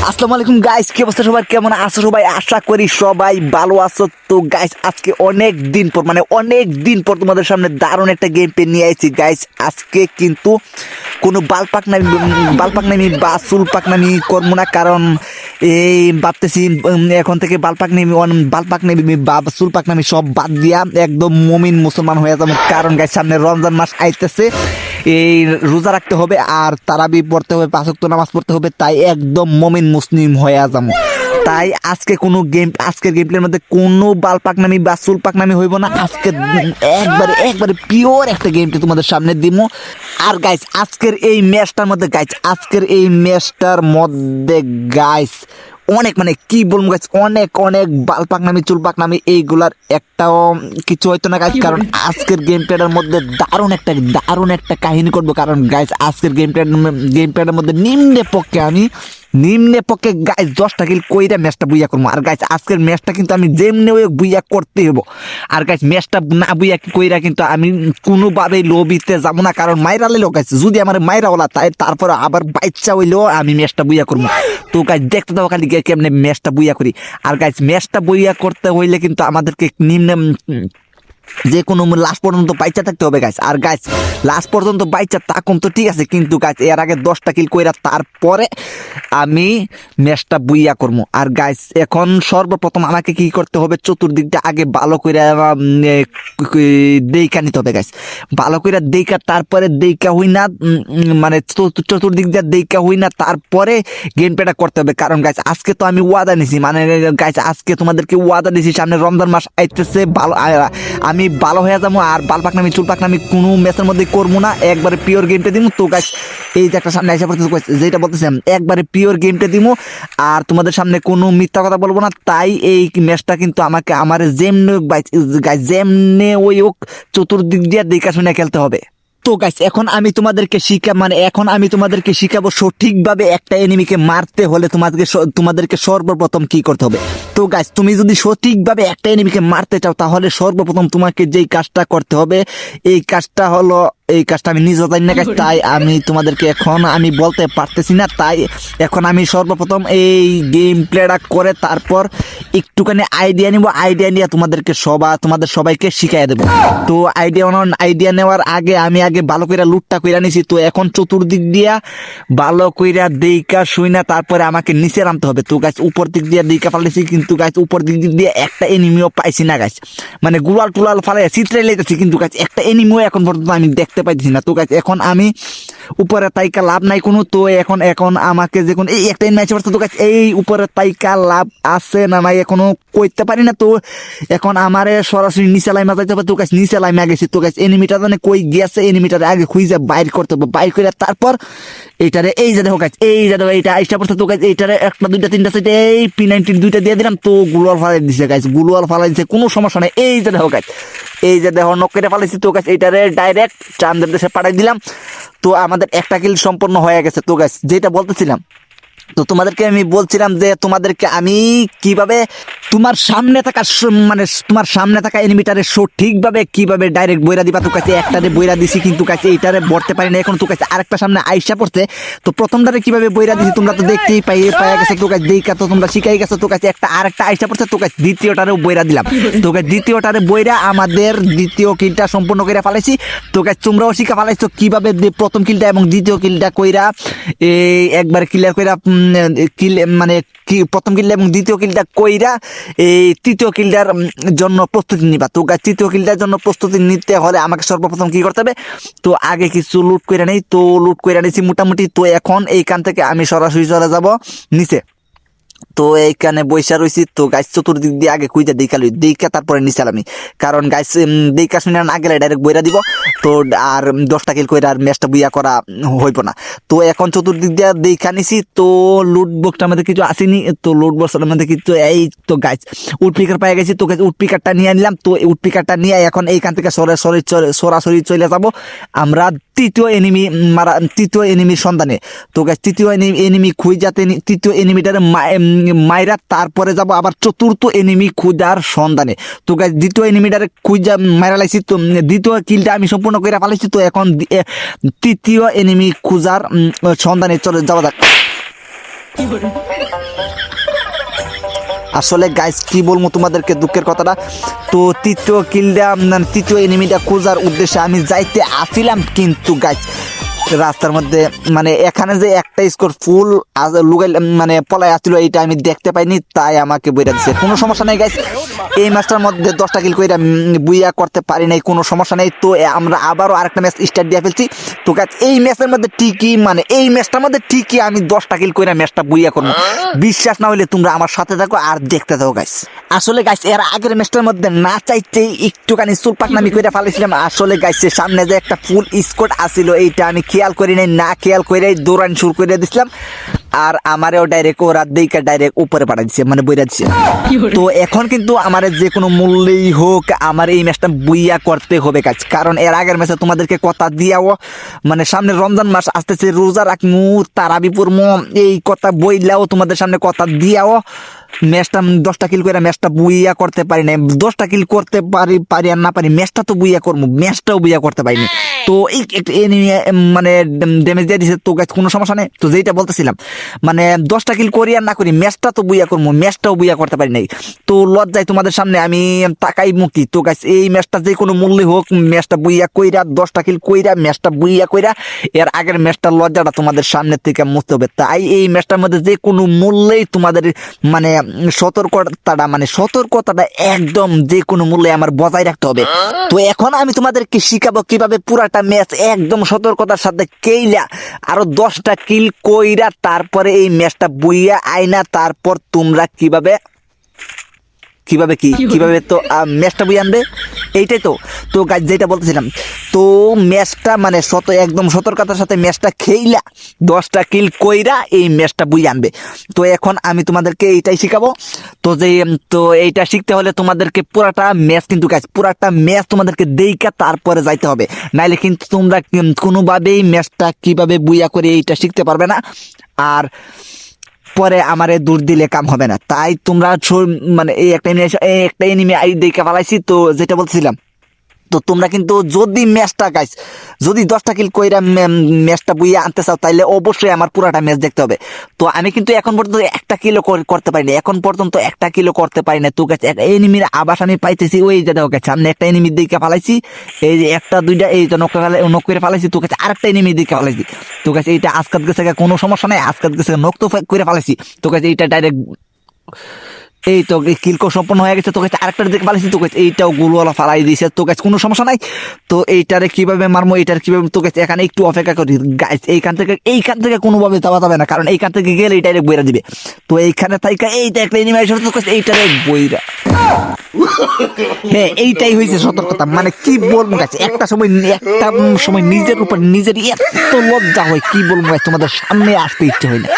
আসসালামু আলাইকুম গাইস, কি অবস্থা সবার? কেমন আছো সবাই? আশা করি সবাই ভালো আছো। তো গাইস, আজকে অনেক দিন পর তোমাদের সামনে দারুণ একটা গেম প্লে নিয়ে আইছি গাইস। আজকে কিন্তু কোনো বালপাকনামি বা সুলপাকনামি করবো না, কারণ এই ভাবতেছি এখন থেকে বালপাকনামি বা সুলপাকনামি সব বাদ দিয়া একদম মুমিন মুসলমান হয়ে যাবো। কারণ গাইস, সামনে রমজান মাস আইতেছে, এই রোজা রাখতে হবে আর তারাবি পড়তে হবে, 5 ওয়াক্ত নামাজ পড়তে হবে, তাই একদম মুমিন মুসলিম হয়ে যাবো। তাই আজকের গেম প্লের মধ্যে কোনো বালপাকনামি বা সুলপাকনামি হইব না। আজকে একবারে পিওর একটা গেম প্লে তোমাদের সামনে দিব। আর গাইস, আজকের এই ম্যাচটার মধ্যে গাইস অনেক, মানে কি বলবো গাইস, অনেক বালপাকনামি চুলপাকনামি এইগুলার একটাও কিছু হয়তো না গাইস। কারণ আজকের গেম প্লেটার মধ্যে দারুণ একটা কাহিনী করবো। কারণ গাইস, আজকের গেম প্লেটার মধ্যে নিম্নে পক্ষে গাইস 10টা কিল কইরা ম্যাচটা বুইয়া করবো। আর গাইস, আজকের ম্যাচটা কিন্তু আমি যেমনি বুইয়া করতে হবো। আর গাইস, ম্যাচটা না বুইয়া কইরা কিন্তু আমি কোনোভাবেই লবিতে যাবো না, কারণ মাইরা লইলেও গাইস, যদি আমার মাইরা ওলা তারপরে আবার বাচ্চা হইলেও আমি ম্যাচটা বুইয়া করবো। তো গাইস, দেখতে দাও খালি কেমনে ম্যাচটা বুইয়া করি। আর গাইস, ম্যাচটা বুইয়া করতে হইলে কিন্তু আমাদেরকে নিম্নে যে কোনো লাস্ট পর্যন্ত বাইচা থাকতে হবে গাইস। আর গাইস, লাস্ট পর্যন্ত বাইচা থাকুম তো ঠিক আছে, কিন্তু গাইস এর আগে 10টা কিল কইরা তারপরে আমি ম্যাচটা বুইয়া করবো। আর গাইস, এখন সর্বপ্রথম আমাকে কি করতে হবে, চতুর্দিকটা আগে ভালো করে দেইকা নিতে হবে গাইস। ভালো করে দেইকা, তারপরে দেইকা হই না, মানে চতুর্দিক দিয়ে দেইকা হই না, তারপরে গেম প্লেটা করতে হবে। কারণ গাইস, আজকে তো আমি ওয়াদা নিছি, মানে গাইস আজকে তোমাদেরকে ওয়াদা দিছি, সামনে রমজান মাস আইতেছে, আমি ভালো হয়ে যাবো। আর বালপাকনামি চুলপাকনামি কোনো ম্যাচের মধ্যে করবো না, একবারে পিওর গেমটা দিব। তো গাইস, এই যে একটা সামনে আইসা পড়তে যেটা বলতেছিলাম, একবারে পিওর গেমটা দিব আর তোমাদের সামনে কোনো মিথ্যা কথা বলবো না। তাই এই ম্যাচটা কিন্তু আমার যেমনে ওই হোক চতুর্দিক দিয়ে দেখা শুনে খেলতে হবে। তো গাইস, এখন আমি তোমাদেরকে শিখাবো সঠিকভাবে একটা এনিমিকে মারতে হলে তোমাদেরকে সর্বপ্রথম কি করতে হবে। তো গাইস, তুমি যদি সঠিকভাবে একটা এনিমিকে মারতে চাও, তাহলে সর্বপ্রথম তোমাকে যেই কাজটা করতে হবে, এই কাজটা আমি নিজে জানি না গাইস, তাই আমি তোমাদেরকে এখন আমি বলতে পারতেছি না। তাই এখন আমি সর্বপ্রথম এই গেম প্লেটা করে তারপর একটুখানি আইডিয়া নিয়ে তোমাদের সবাইকে শিখাই দেবো। তো আইডিয়া নেওয়ার আগে আমি ভালো করে লুটটা কইরা নিছি। তো এখন চতুর্দিক দিয়া ভালো কইরা দেইকা শুইনা তারপরে আমাকে নিচে নামতে হবে। তো গাইস, উপর দিক দিয়ে দেইকা ফালাইছি, কিন্তু গাইস উপর দিক দিয়ে একটা এনিমিও পাইছি না গাইস। মানে গুলাল টুলাল ফালাই চিত্রে লেগেছি, কিন্তু গাইস একটা এনিমিও এখন পর্যন্ত আমি দেখতে পাইতেছি না। তো গাইস, এখন আমি উপরে তাইকা লাভ নাই কোনো। তো এখন আমাকে যখন এই একটা এনিমি আছে, তো গাইস এই উপরে তাইকা লাভ আছে না নাই এখনো কইতে পারি না। তো এখন আমারে সরাসরি নিচে লাইমা যাইতে হবে। তো গাইস, নিচে লাইমা গেছি। তো গাইস, এনিমিটা জানে কই গেছে, এনিমিটারে আগে খুঁজে বাইর করতে হবে। বাইর করে তারপর এইটারে এই যে দেখো গাইস, এইটা আইসা পড়ছে। তো গাইস, এইটারে একটা দুইটা তিনটা সাইডে এই P90 দুইটা দিয়ে দিলাম। তো গ্লুয়াল ফালাই দিছে গাইস, কোনো সমস্যা নাই। এই যে দেখো নক করে ফালাইছি। তো গাইস, এইটারে ডাইরেক্ট চান্দের দেশে পাঠাই দিলাম। তো আমাদের একটা কিল সম্পন্ন হয়ে গেছে। তো গাইস, যেটা বলতেছিলাম, তো তোমাদেরকে আমি বলছিলাম যে তোমাদেরকে আমি কিভাবে তোমার সামনে থাকা এনিমিটারে সঠিকভাবে কিভাবে ডাইরেক্ট বইরা দিবা। তো কাছে একটারে বইরা দিছি, কিন্তু কাছে এইটারে বলতে পারি না এখন। তো কাছে আরেকটা সামনে আইসা পড়ছে। তো প্রথমটারে কিভাবে বইরা দিছি তোমরা তো দেখতেই পাইয়া গেছে। তো কাছে দেখা তো তোমরা শিখাই গেছো। তো কাছে আরেকটা আইসা পড়ছে। তো কাছে দ্বিতীয়টারেও বইরা দিলাম। তো কাছে দ্বিতীয়টারে বইরা আমাদের দ্বিতীয় কিলটা সম্পূর্ণ করে ফেলাইছি। তো কাছে তোমরাও শিখা ফেলাইছো কিভাবে প্রথম কিলটা এবং দ্বিতীয় কিলটা কইরা একবার ক্লিয়ার কইরা মানে কি প্রথম কিলটা এবং দ্বিতীয় কিলটা কইরা এই তৃতীয় কিলটার জন্য প্রস্তুতি নিবা। তো তৃতীয় কিলটার জন্য প্রস্তুতি নিতে হলে আমাকে সর্বপ্রথম কি করতে হবে, তো আগে কিছু লুট করে নেই। তো লুট করে নিয়েছি মোটামুটি। তো এখন এইখান থেকে আমি সরাসরি চলে যাব নিচে। তো এইখানে বৈশা রয়েছি। তো গাইস, চতুর্দিক দিয়ে আগে কুইজা দেখা তারপরে নিচাল আমি, কারণ গাইস দেখা শুনে না গেলে ডাইরেক্ট বইরা দিব। তো আর 10টা কিল কইরা আর ম্যাচটা বুইয়া করা হইব না। তো এখন চতুর্দিক দিয়ে দেখা নিছি। তো লুট বক্সটার মধ্যে কিছু আসেনি। তো লুট বক্সটার মধ্যে কিছু এই তো গাইস উড পিকার পাই গেছি। তো গাইস উড পিকারটা নিয়ে নিলাম। তো উড পিকারটা নিয়ে এখন এইখান থেকে সরাসরি চলে যাব আমরা তৃতীয় এনিমির সন্ধানে। তো গাইস, তৃতীয় এনিমি খুঁজাতে তৃতীয় এনিমিটারে মাইরা তারপরে যাব আবার চতুর্থ এনিমি খুঁজার সন্ধানে। তো গাইস, দ্বিতীয় এনিমিটারে খুঁজা মাইরা লাইছি। তো দ্বিতীয় কিলটা আমি সম্পূর্ণ করে ফেলাইছি। তো এখন তৃতীয় এনিমি খুঁজার সন্ধানে চলে যাওয়া যাক। আসলে গাইস কি বলবো তোমাদেরকে দুঃখের কথাটা। তো তৃতীয় কিলটা তৃতীয় এনিমিটা খোঁজার উদ্দেশ্যে আমি যাইতে আসিলাম, কিন্তু গাইস রাস্তার মধ্যে মানে এখানে যে একটা স্কোর ফুল লুগাই মানে পলাই আসছিল এইটা আমি দেখতে পাইনি, তাই আমাকে বইরা দিচ্ছে। কোনো সমস্যা নেই গাইস, এই ম্যাচটার মধ্যে 10টা কিল করে বুইয়া করতে পারি নাই, কোনো সমস্যা নেই। তো আমরা আবারও আরেকটা ম্যাচ স্টার্ট দিয়ে ফেলছি। তো গাইস এই ম্যাচের মধ্যে ঠিকই মানে এই ম্যাচটার মধ্যে ঠিকই আমি 10টা কিল করে ম্যাচটা বুইয়া করবো। বিশ্বাস না হলে তোমরা আমার সাথে থাকো আর দেখতে থাকো গাইস। আসলে গাইস এর আগের ম্যাচটার মধ্যে না চাইতেই একটুখানি সুলপাকনামি করে ফেলেছিলাম। আসলে গাইসের সামনে যে একটা ফুল স্কোয়াড আসিল এইটা আমি খেয়াল করি নাই, না খেয়াল করে দৌড়ান শুরু করে দিছিলাম, আর আমারও ডাইরেক্ট ওরা দিকে ডাইরেক্ট উপরে পাঠাই দিচ্ছে মানে বইরা দিচ্ছে। তো এখন কিন্তু আমার যে কোনো মূল্যেই হোক আমার এই ম্যাচটা বুইয়া করতে হবে কাজ, কারণ এর আগের ম্যাচে তোমাদেরকে কথা দিয়াও মানে সামনে রমজান মাস আসতেছে, রোজা রাখমু তারাবি পড়মু, এই কথা বইলাও তোমাদের সামনে কথা দিয়াও ম্যাচটা 10টা কিল করে ম্যাচটা বুইয়া করতে পারি না। 10টা কিল করতে পারি আর না পারি ম্যাচটা তো বুইয়া করবো, ম্যাচটাও বুইয়া করতে পারিনি। তো এই একটু মানে ড্যামেজ দিয়ে দিছে। তো গাইস কোনো সমস্যা নেই, তো যেটা বলতেছিলাম মানে 10টা কিল করি আর না করি ম্যাচটা তো বুইয়া করবো, ম্যাচটাও বুইয়া করতে পারি নাই। তো লজ্জায় তোমাদের সামনে আমি তাকাই মুক্তি। তো গাইস এই ম্যাচটা যে কোনো মূল্যে হোক ম্যাচটা বুইয়া কইরা 10টা কিল কইরা ম্যাচটা বুইয়া কইরা এর আগের ম্যাচটার লজ্জাটা তোমাদের সামনে থেকে মুছতে হবে। তাই এই ম্যাচটার মধ্যে যে কোনো মূল্যেই তোমাদের মানে সতর্কতাটা একদম যে কোনো মূল্যে আমার বজায় রাখতে হবে। তো এখন আমি তোমাদেরকে শিখাবো কিভাবে পুরাটা ম্যাচ একদম সতর্কতার সাথে কেইলা আরো 10টা কিল কইরা তারপরে এই ম্যাচটা বুইয়া আইনা তারপর তোমরা কিভাবে তো ম্যাচটা বই আনবে এইটাই। তো গাইস যেটা বলতেছিলাম, তো ম্যাচটা মানে একদম সতর্কতার সাথে ম্যাচটা খেইলা 10টা কিল কইরা এই ম্যাচটা বই আনবে। তো এখন আমি তোমাদেরকে এইটাই শিখাবো। তো এইটা শিখতে হলে তোমাদেরকে পুরাটা ম্যাচ কিন্তু গাইস পুরাটা ম্যাচ তোমাদেরকে দেইকা তারপরে যাইতে হবে, নাইলে কিন্তু তোমরা কোনোভাবেই ম্যাচটা কিভাবে বুইয়া করে এইটা শিখতে পারবে না, আর পরে আমারে দূর দিলে কাম হবে না। তাই তোমরা মানে এই একটা এনিমি আই দেখে ফেলাইছি। তো যেটা বলছিলাম, তো তোমরা কিন্তু যদি ম্যাচটা গাইস যদি 10টা কিল কইরা ম্যাচটা বুইয়া আনতে চাও তাইলে অবশ্যই আমার পুরাটা ম্যাচ দেখতে হবে। তো আমি কিন্তু এখন পর্যন্ত একটা কিলো করতে পারিনি, এখন পর্যন্ত একটা কিলো করতে পারি না। তো গাইস এনিমির আবাস আমি পাইতেছি ওই যে দেখো গাইস সামনে একটা এনিমি দিকে ফালাইছি, এই যে একটা দুইটা এই যে নক করে ফালাইছি। তো গাইস আরেকটা এনিমি দিকে ফালাইছি। তো গাইস এইটা আজকাল গেছে কোনো সমস্যা নাই, আজকাল গেছে নক তো করে ফালাইছি। তো গাইস এইটা ডাইরেক্ট এই তো কিলকো সম্পন্ন হয়ে গেছে। তো গাইস আরেকটার দিকে ফালাইছি। তো গাইস এইটাও গোলওয়ালা ফালাই দিয়েছে। তো গাইস কোনো সমস্যা নাই। তো এইটারে কিভাবে মারমো এইটার কিভাবে, তো গাইস এখানে একটু অপেক্ষা করি গাইস। এইখান থেকে কোনোভাবে যাওয়া যাবে না, কারণ এইখান থেকে গেলে এইটারে বইরা দিবে। তো এইখানে থাইকা এইটা একটা এনিমেশন, তো গাইস এইটারে বইরা হ্যাঁ এইটাই হয়েছে সতর্কতা। মানে কি বলবো গাইস, একটা সময় নিজের উপর নিজের এত লজ্জা হয় কি বলবো গাইস, তোমাদের সামনে আসতে ইচ্ছে হয় না।